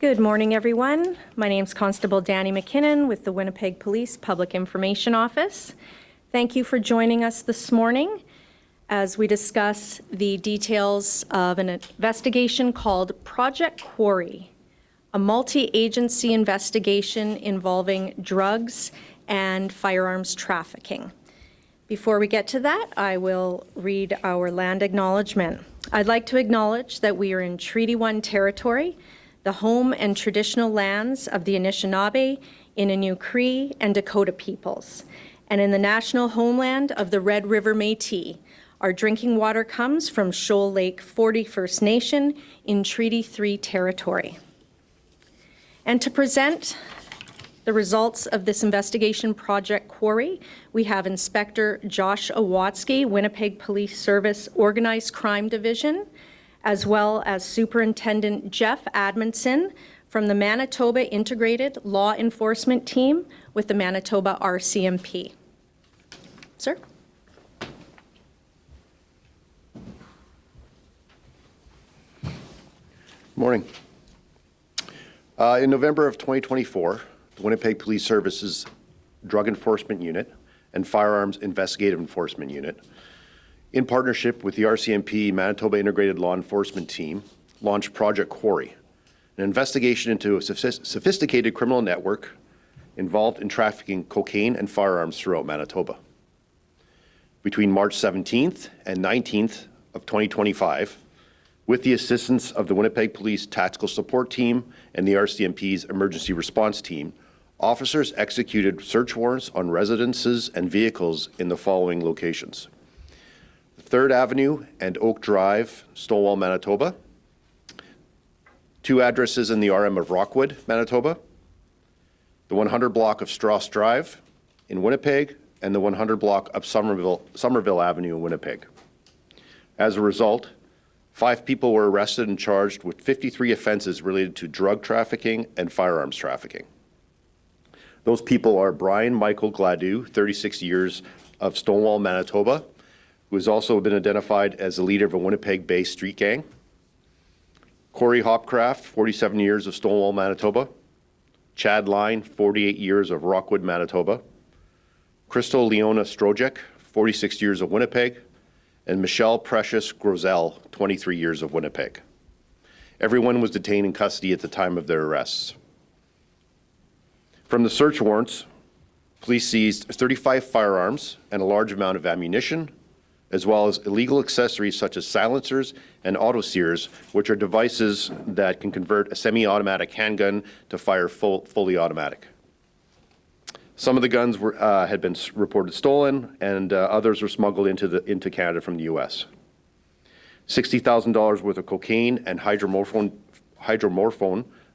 Good morning, everyone. My name is Constable Danny McKinnon with the Winnipeg Police Public Information Office. Thank you for joining us this morning as we discuss the details of an investigation called Project Quarry, a multi-agency investigation involving drugs and firearms trafficking. Before we get to that, I will read our land acknowledgement. I'd like to acknowledge that we are in Treaty 1 territory, the home and traditional lands of the Anishinaabe, Innu Cree, and Dakota peoples, and in the national homeland of the Red River Métis. Our drinking water comes from Shoal Lake 40 First Nation in Treaty 3 territory. And to present the results of this investigation, Project Quarry, we have Inspector Josh Awatsky, Winnipeg Police Service Organized Crime Division, as well as Superintendent Jeff Admonson from the Manitoba Integrated Law Enforcement Team with the Manitoba RCMP. Sir? Morning. In November of 2024, the Winnipeg Police Service's Drug Enforcement Unit and Firearms Investigative Enforcement Unit, in partnership with the RCMP Manitoba Integrated Law Enforcement Team, launched Project Quarry, an investigation into a sophisticated criminal network involved in trafficking cocaine and firearms throughout Manitoba. Between March 17th and 19th of 2025, with the assistance of the Winnipeg Police Tactical Support Team and the RCMP's Emergency Response Team, officers executed search warrants on residences and vehicles in the following locations: 3rd Avenue and Oak Drive, Stonewall, Manitoba; 2 addresses in the RM of Rockwood, Manitoba; the 100 block of Strauss Drive in Winnipeg; and the 100 block of Somerville Avenue in Winnipeg. As a result, 5 people were arrested and charged with 53 offenses related to drug trafficking and firearms trafficking. Those people are Brian Michael Gladue, 36 years, of Stonewall, Manitoba, who has also been identified as the leader of a Winnipeg-based street gang; Corey Hopcraft, 47 years, of Stonewall, Manitoba; Chad Line, 48 years, of Rockwood, Manitoba; Crystal Leona Strojek, 46 years, of Winnipeg; and Michelle Precious Grozel, 23 years, of Winnipeg. Everyone was detained in custody at the time of their arrests. From the search warrants, police seized 35 firearms and a large amount of ammunition, as well as illegal accessories such as silencers and auto-sears, which are devices that can convert a semi-automatic handgun to fire fully automatic. Some of the guns had been reported stolen, and others were smuggled into Canada from the U.S. $60,000 worth of cocaine and hydromorphone,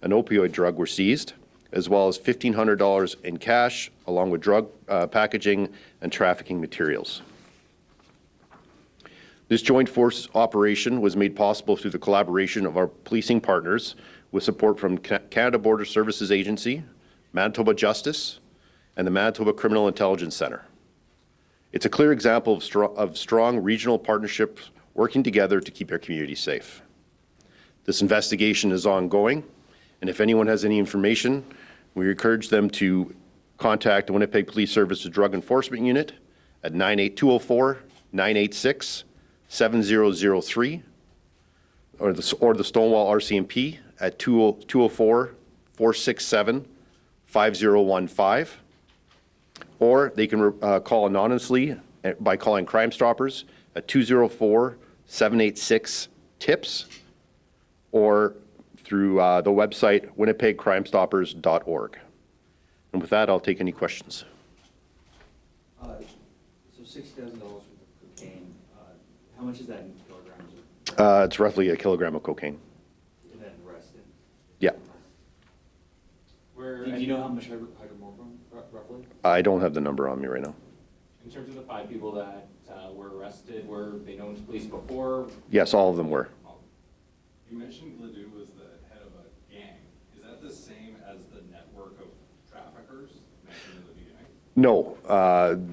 an opioid drug, were seized, as well as $1,500 in cash, along with drug packaging and trafficking materials. This joint force operation was made possible through the collaboration of our policing partners, with support from Canada Border Services Agency, Manitoba Justice, and the Manitoba Criminal Intelligence Centre. It's a clear example of strong regional partnerships working together to keep our community safe. This investigation is ongoing, and if anyone has any information, we encourage them to contact the Winnipeg Police Service's Drug Enforcement Unit at 204-986-7003, or the Stonewall RCMP at 204-467-5015, or they can call anonymously by calling Crime Stoppers at 204-786-TIPS, or through the website winnipegcrimestoppers.org. And with that, I'll take any questions. So $60,000 worth of cocaine, how much is that in kilograms? It's roughly a kilogram of cocaine. And then arrested? Yeah. Do you know how much hydromorphone, roughly? I don't have the number on me right now. In terms of the 5 people that were arrested, were they known to police before? Yes, all of them were. You mentioned Gladue was the head of a gang. Is that the same as the network of traffickers mentioned in the beginning? No,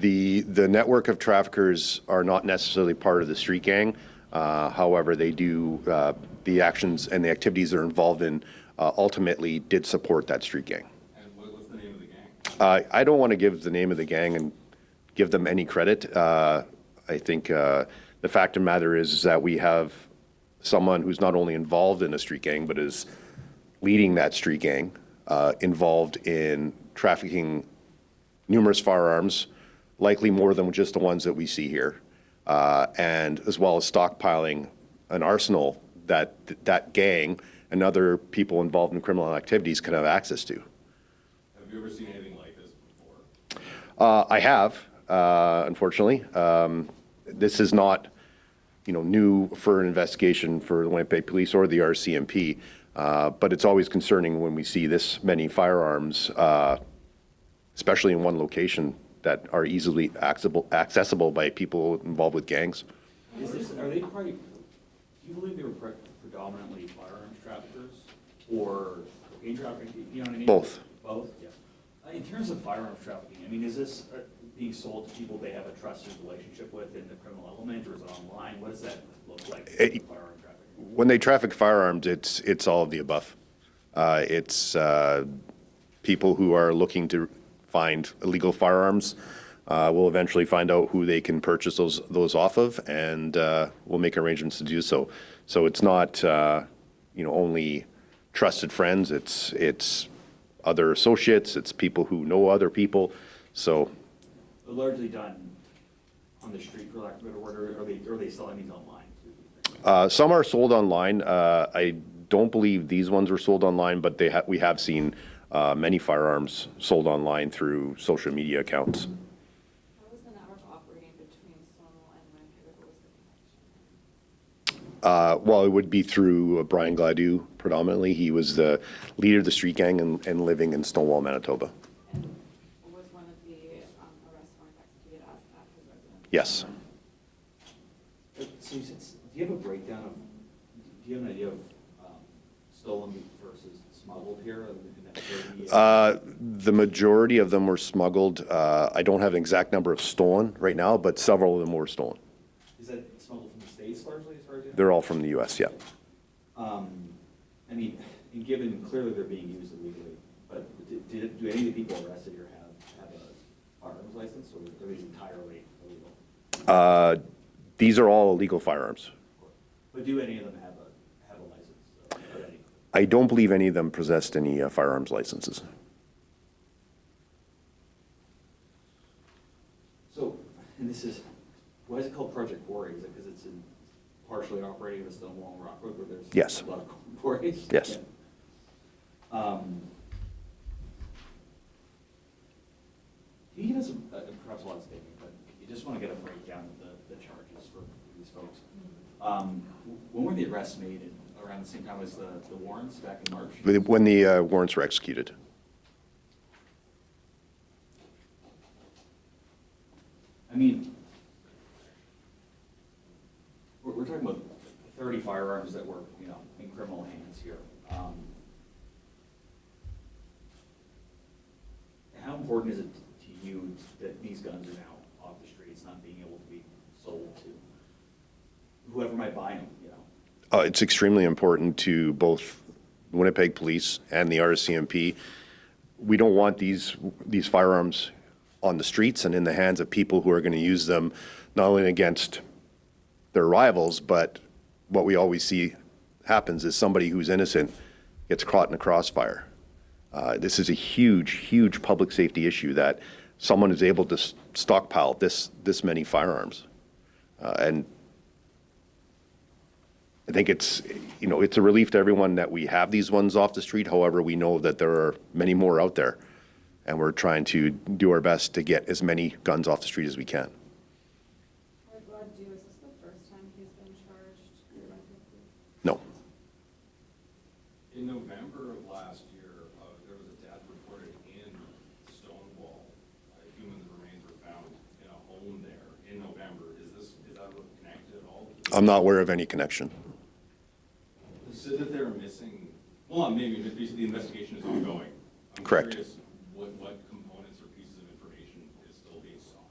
the network of traffickers are not necessarily part of the street gang. However, they do, the actions and the activities they're involved in ultimately did support that street gang. And what's the name of the gang? I don't want to give the name of the gang and give them any credit. I think the fact of the matter is that we have someone who's not only involved in a street gang, but is leading that street gang, involved in trafficking numerous firearms, likely more than just the ones that we see here, and as well as stockpiling an arsenal that that gang and other people involved in criminal activities can have access to. Have you ever seen anything like this before? I have, unfortunately. This is not, new for an investigation for the Winnipeg Police or the RCMP, but it's always concerning when we see this many firearms, especially in one location, that are easily accessible by people involved with gangs. Are they probably, do you believe they were predominantly firearms traffickers or cocaine trafficking, you know what I mean? Both. Both, yeah. In terms of firearms trafficking, I mean, is this being sold to people they have a trusted relationship with in the criminal element, or is it online? What does that look like, firearm trafficking? When they traffic firearms, it's all of the above. It's people who are looking to find illegal firearms. Will eventually find out who they can purchase those off of, and we'll make arrangements to do so. So it's not only trusted friends. It's other associates. It's people who know other people. So. But largely done on the street, for lack of a better word, or are they selling these online? Some are sold online. I don't believe these ones were sold online, but we have seen many firearms sold online through social media accounts. How was the network operating between Stonewall and Winnipeg? What was the connection? Well, it would be through Brian Gladue predominantly. He was the leader of the street gang and living in Stonewall, Manitoba. And was one of the arrest warrants executed at his residence? Yes. So do you have a breakdown of, do you have an idea of stolen versus smuggled here? The majority of them were smuggled. I don't have an exact number of stolen right now, but several of them were stolen. Is that smuggled from the States largely, as far as you know? They're all from the U.S., yeah. I mean, and given clearly they're being used illegally, but do any of the people arrested here have a firearms license, or are these entirely illegal? These are all illegal firearms. But do any of them have a license? Or any? I don't believe any of them possessed any firearms licenses. So, and this is, why is it called Project Quarry? Is it because it's partially operating in the Stonewall and Rockwood, where there's Yes. a lot of quarries? Yes. Yeah. Can you give us perhaps a lot of statement, but you just want to get a breakdown of the charges for these folks? When were the arrests made? Around the same time as the warrants back in March? When the warrants were executed. I mean, we're talking about 30 firearms that were, in criminal hands here. How important is it to you that these guns are now off the streets, not being able to be sold to whoever might buy them, It's extremely important to both Winnipeg Police and the RCMP. We don't want these firearms on the streets and in the hands of people who are going to use them not only against their rivals, but what we always see happens is somebody who's innocent gets caught in a crossfire. This is a huge, huge public safety issue that someone is able to stockpile this many firearms. And I think it's a relief to everyone that we have these ones off the street. However, we know that there are many more out there, and we're trying to do our best to get as many guns off the street as we can. Is this the first time he's been charged? No. In November of last year, there was a death reported in Stonewall. Human remains were found in a home there in November. Is that connected at all? I'm not aware of any connection. So that they're missing, well, maybe the investigation is ongoing. I'm Correct. curious what components or pieces of information is still being sought.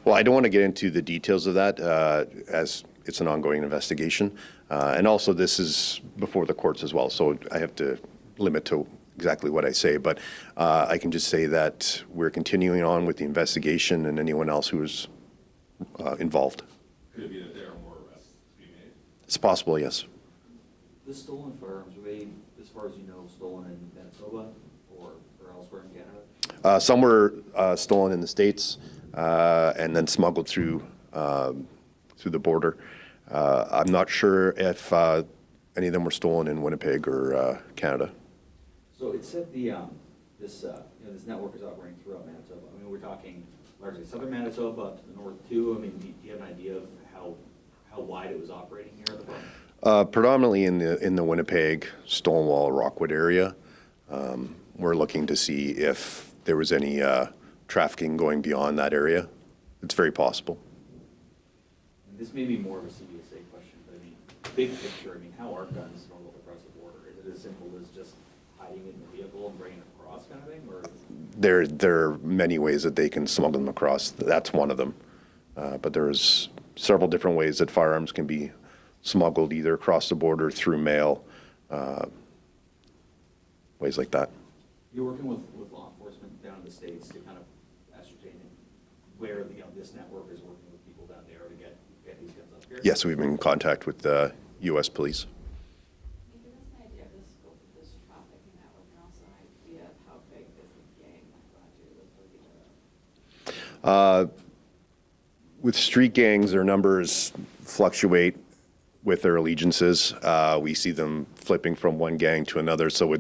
Well, I don't want to get into the details of that as it's an ongoing investigation. And also, this is before the courts as well, so I have to limit to exactly what I say, but I can just say that we're continuing on with the investigation and anyone else who is involved. Could it be that there are more arrests to be made? It's possible, yes. The stolen firearms, were they, as far as you know, stolen in Manitoba or elsewhere in Canada? Some were stolen in the States and then smuggled through the border. I'm not sure if any of them were stolen in Winnipeg or Canada. So it said this network is operating throughout Manitoba. I mean, we're talking largely southern Manitoba up to the north too. I mean, do you have an idea of how wide it was operating here at the front? Predominantly in the Winnipeg, Stonewall, Rockwood area. We're looking to see if there was any trafficking going beyond that area. It's very possible. And this may be more of a CBSA question, but I mean, big picture, I mean, how are guns smuggled across the border? Is it as simple as just hiding it in the vehicle and bringing it across kind of thing, or? There are many ways that they can smuggle them across. That's one of them. But there's several different ways that firearms can be smuggled, either across the border, through mail, ways like that. You're working with law enforcement down in the States to kind of ascertain where this network is working with people down there to get these guns up here? Yes, we've been in contact with the U.S. police. Can you give us an idea of the scope of this trafficking network and also an idea of how big this gang might want to do with each other? With street gangs, their numbers fluctuate with their allegiances. We see them flipping from one gang to another, so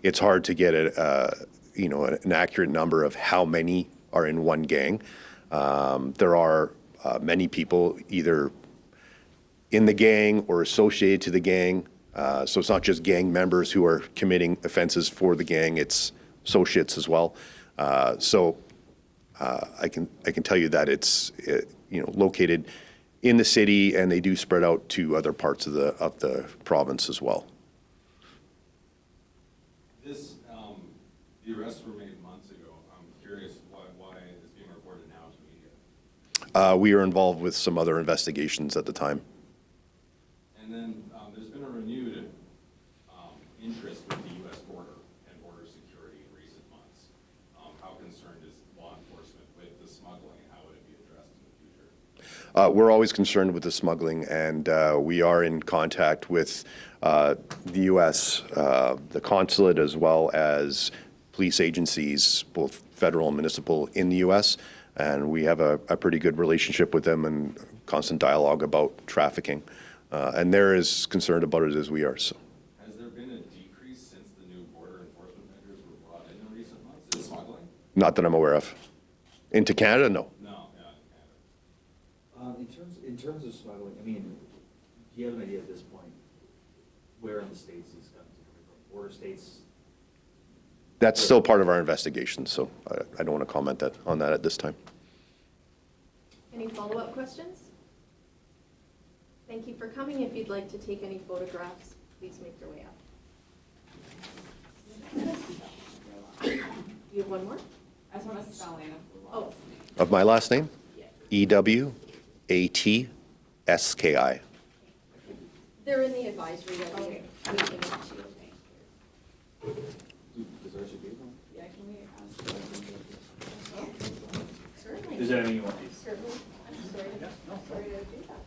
it's hard to get an accurate number of how many are in one gang. There are many people either in the gang or associated to the gang. So it's not just gang members who are committing offenses for the gang, it's associates as well. I can tell you that it's located in the city, and they do spread out to other parts of the province as well. The arrests were made months ago. I'm curious why it's being reported now to media. We are involved with some other investigations at the time. And then there's been a renewed interest with the U.S. border and border security in recent months. How concerned is law enforcement with the smuggling, and how would it be addressed in the future? We're always concerned with the smuggling, and we are in contact with the U.S., the consulate, as well as police agencies, both federal and municipal, in the U.S., and we have a pretty good relationship with them and constant dialogue about trafficking. And they're as concerned about it as we are. So. Has there been a decrease since the new border enforcement measures were brought in recent months in smuggling? Not that I'm aware of. Into Canada, no. No, yeah, in Canada. In terms of smuggling, I mean, do you have an idea at this point where in the States these guns are coming from? Border states? That's still part of our investigation, so I don't want to comment on that at this time. Any follow-up questions? Thank you for coming. If you'd like to take any photographs, please make your way up. You have one more? I just want to spell in a Oh. Of my last name? EWATSKI. They're in the advisory that we Okay. came to. Does there should be one? Yeah, can we ask? Certainly. Is there anything you want to? Certainly. I'm sorry to do that.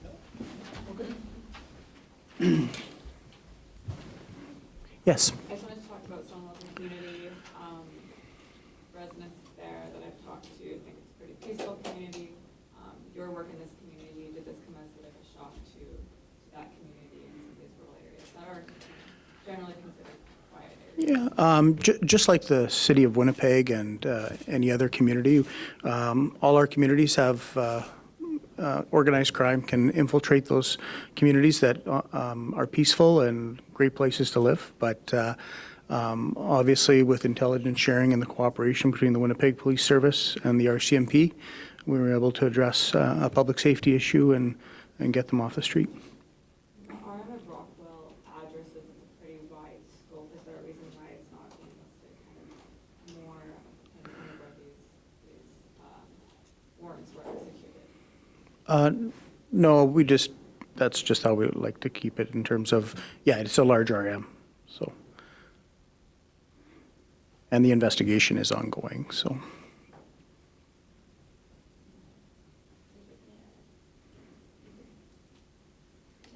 Yes. I just wanted to talk about Stonewall community, residents there that I've talked to, I think it's a pretty peaceful community. Your work in this community, did this come as like a shock to that community and some of these rural areas that are generally considered quiet areas? Yeah, just like the city of Winnipeg and any other community, all our communities have organized crime can infiltrate those communities that are peaceful and great places to live. But obviously, with intelligence sharing and the cooperation between the Winnipeg Police Service and the RCMP, we were able to address a public safety issue and get them off the street. Our Rockwell addresses, it's a pretty wide scope. Is there a reason why it's not being listed kind of more in kind of where these warrants were executed? No, that's just how we like to keep it in terms of, yeah, it's a large RM, so. and the investigation is ongoing, so.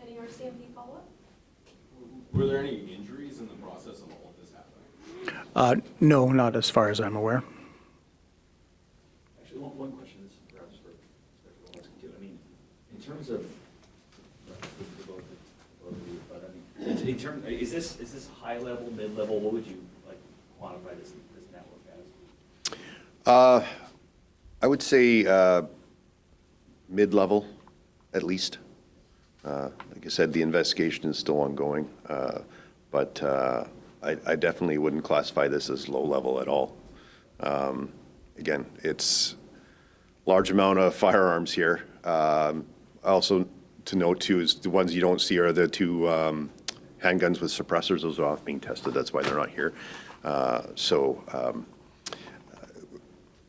Any RCMP follow-up? Were there any injuries in the process of all of this happening? No, not as far as I'm aware. Actually, one question is perhaps for Inspector Walensky too. I mean, in terms of, in terms, is this high level, mid level? What would you like quantify this network as? I would say mid-level, at least. Like I said, the investigation is still ongoing, but I definitely wouldn't classify this as low-level at all. Again, it's large amount of firearms here. Also, to note too, is the ones you don't see are the two handguns with suppressors. Those are off being tested. That's why they're not here.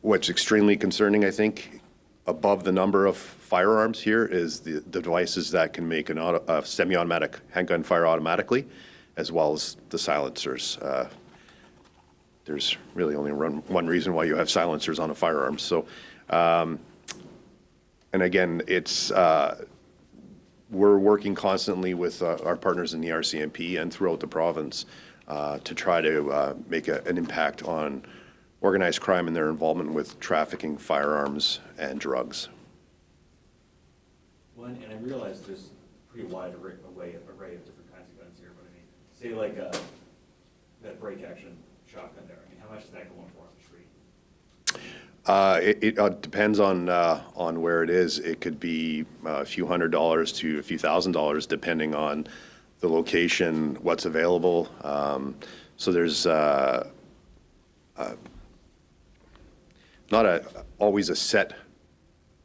What's extremely concerning, I think, above the number of firearms here is the devices that can make a semi-automatic handgun fire automatically, as well as the silencers. There's really only one reason why you have silencers on a firearm. So, and again, it's we're working constantly with our partners in the RCMP and throughout the province to try to make an impact on organized crime and their involvement with trafficking, firearms, and drugs. Well, and I realize there's a pretty wide array of different kinds of guns here, but I mean, say like that break action shotgun there. I mean, how much is that going for on the street? It depends on where it is. It could be a few $100s to a few $1,000s, depending on the location, what's available. So there's not always a set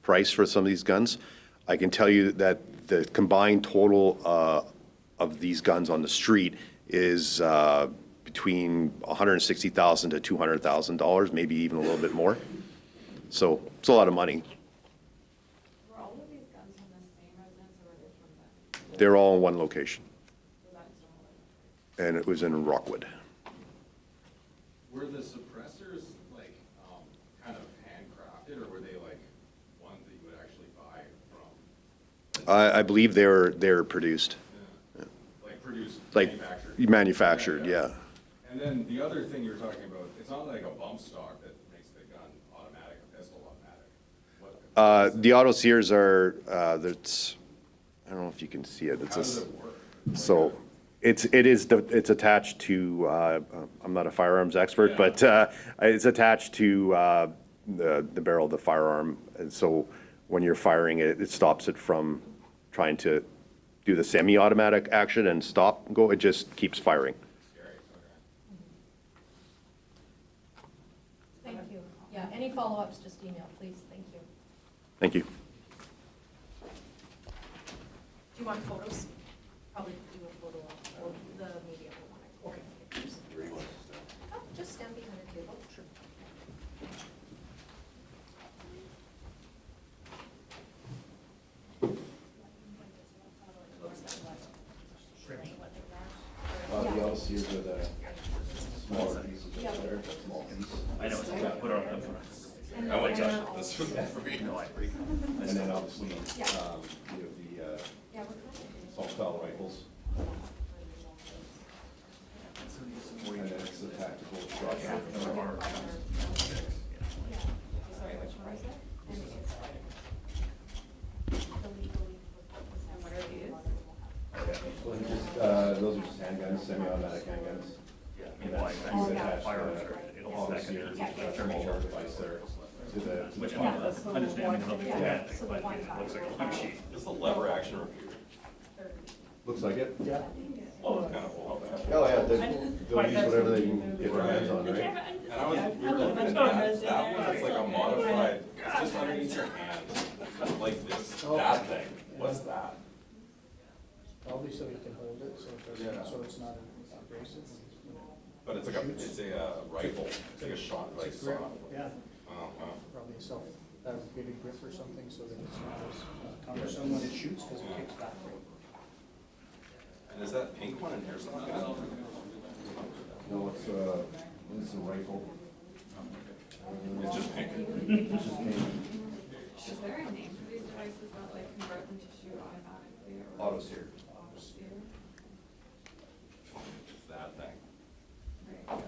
price for some of these guns. I can tell you that the combined total of these guns on the street is between $160,000 to $200,000, maybe even a little bit more. So it's a lot of money. Were all of these guns from the same residence or were they from them? They're all in one location, Was that in Stonewall? and it was in Rockwood. Were the suppressors like kind of handcrafted, or were they like ones that you would actually buy from? I believe they're produced, Yeah. Like produced, like manufactured? manufactured, yeah. And then the other thing you're talking about, it's not like a bump stock that makes the gun automatic, a pistol automatic. The auto sears are, that's, I don't know if you can see it. It's How does it work? So it's attached to, I'm not a firearms expert, Yeah. but it's attached to the barrel of the firearm. And so when you're firing it, it stops it from trying to do the semi-automatic action and stop and go. It just keeps firing. Scary, okay. Thank you. Yeah, any follow-ups, just email, please. Thank you. Thank you. Do you want photos? Probably do a photo of the media will want it. Okay. Oh, just stand behind the table. Sure. The auto sears are the smaller pieces there, small piece. I know, so put it on the front. Oh my gosh, this was for me. No, I agree. And then obviously, you have the assault-style rifles. And then it's the tactical shotgun. Sorry, which one is it? And what are these? Those are just handguns, semi-automatic handguns. Yeah, I mean, like, Attached, firearms are, it'll auto second sears, it. small device there to the Which top. I understand, but it looks like a punch sheet. Is the lever action repeater? Looks like it. Yeah. Oh, it's kind of old. Oh, yeah, they'll use whatever they can get their hands on, right? And I was, we were looking at that one, it's like a modified, it's just underneath your hand, like this, that thing, what's that? Probably so you can hold it, so it's not abrasive. But it's like a rifle, it's like a shot, like saw. Yeah, Oh, wow. probably a self-fabricated grip or something so that it's not as cumbersome when it shoots because it kicks back. And is that pink one in here somewhere? No, it's This is a rifle. It's just pink. It's just pink. Is there a name for these devices that like convert them to shoot automatically or? Auto sear. Auto-sear? It's that thing. Right.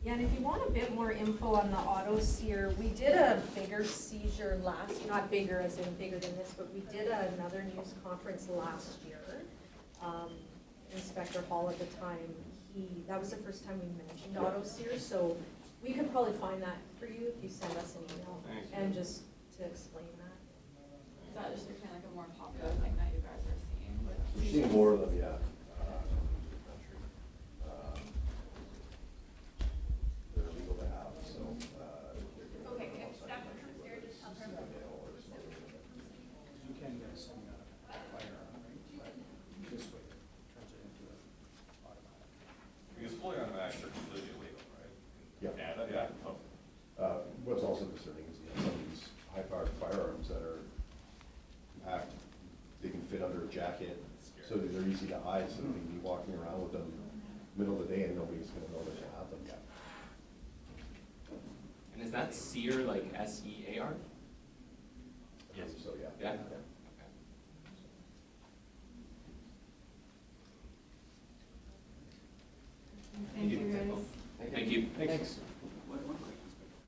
Yeah, and if you want a bit more info on the auto sear, we did a bigger seizure not bigger as in bigger than this, but we did another news conference last year. Inspector Hall at the time, that was the first time we mentioned auto sear, so we could probably find that for you if you send us an email. Thank you. And just to explain that. Is that just becoming like a more popular thing that you guys are seeing with? We're seeing more of them, yeah. They're illegal to have, so. Okay, if Steph comes here, just tell her. You can get some firearm, right? But this way turns it into an automatic. Because fully automatics are completely illegal, right? Yeah. In Canada, yeah. Oh. What's also concerning is some of these high-powered firearms that are compact, they can fit under a jacket, so that they're easy to hide, so they can be walking around with them middle of the day and nobody's gonna know that you have them yet. And is that SEAR like SEAR? Yes. So, yeah. Yeah.